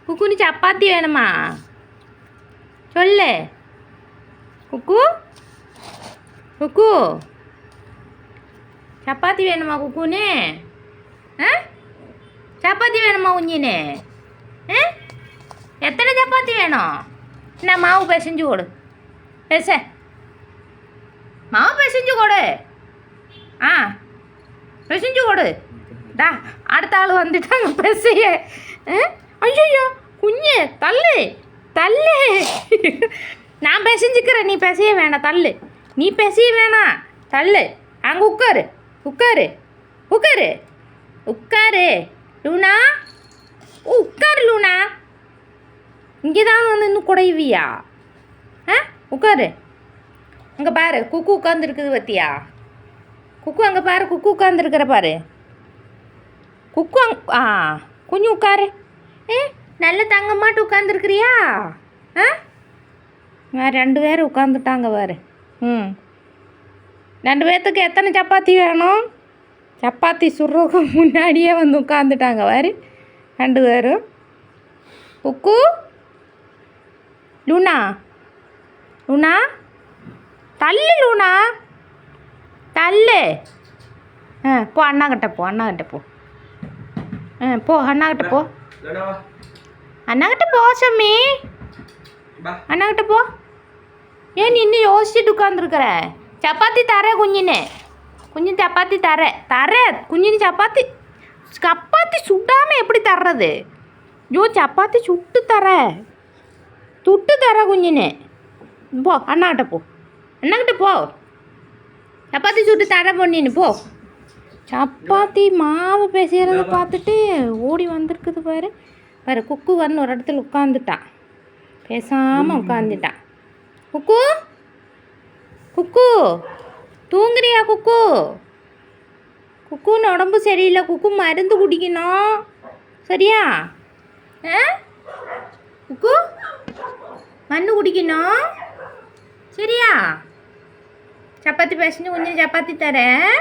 குக்குன்னு சப்பாத்தி வேணுமா சொல்லு. குக்கு குக்கு சப்பாத்தி வேணுமா குக்குன்னு? சப்பாத்தி வேணுமா குஞ்சின்னு? எத்தனை சப்பாத்தி வேணும்? என்ன மாவு பிசைஞ்சு கொடு. மாவு பிசைஞ்சு கொடு. பிசைஞ்சு கொடு. டா அடுத்த ஆள் வந்துட்டாங்க பிசைய. ஐயோ குஞ்சு தள்ளு தள்ளு. நான் பிசைஞ்சுக்கிறேன், நீ பிசைய வேணாம் தள்ளு. நீ பிசைய வேணாம் தள்ளு. அங்கே உட்காரு உட்காரு உட்காரு உட்காரு லூனா. உட்காரு லூனா. இங்கே தான் வந்து இன்னும் குடைவியா? உட்காரு. அங்கே பாரு குக்கு உட்காந்துருக்குது பத்தியா? குக்கு அங்கே பாரு, குக்கு உட்காந்துருக்கிற பாரு. குக்கு கொஞ்சம் உட்காரு. நல்ல தங்கமாட்டு உட்காந்துருக்குறியா? வேறு 2 பேர் உட்காந்துட்டாங்க பாரு. 2 பேர்த்துக்கு எத்தனை சப்பாத்தி வேணும்? சப்பாத்தி சுடுறதுக்கு முன்னாடியே வந்து உட்காந்துட்டாங்க பாரு 2 பேரும். குக்கு லூனா லூனா தள்ளு லூனா தள்ளு. போ அண்ணாக்கிட்ட போ, அண்ணாக்கிட்ட போ. போ அண்ணாக்கிட்ட போ, அண்ணாக்கிட்ட போ சாமி. அண்ணாக்கிட்ட போ. ஏன் நீ இன்னும் யோசிச்சுட்டு உட்காந்துருக்குற? சப்பாத்தி தரேன் குஞ்சின்னு. குஞ்சு சப்பாத்தி தரேன் குஞ்சின்னு. சப்பாத்தி சுட்டாமல் எப்படி தர்றது? சப்பாத்தி சுட்டு தர குஞ்சின்னு. போ அண்ணாக்கிட்ட போ, அண்ணாக்கிட்ட போ. சப்பாத்தி சுட்டு தர பொண்ணின்னு போ. சப்பாத்தி மாவு பேசுகிறத பார்த்துட்டு ஓடி வந்திருக்குது பாரு. பாரு குக்கு வந்து ஒரு இடத்துல உட்காந்துட்டான், பேசாமல் உட்காந்துட்டான். குக்கு குக்கு தூங்குறியா குக்கு? குக்குன்னு உடம்பு சரியில்லை. குக்கு மருந்து குடிக்கணும் சரியா? குக்கு மருந்து குடிக்கணும் சரியா? சப்பாத்தி பேசிட்டு கொஞ்சம் சப்பாத்தி தரேன்.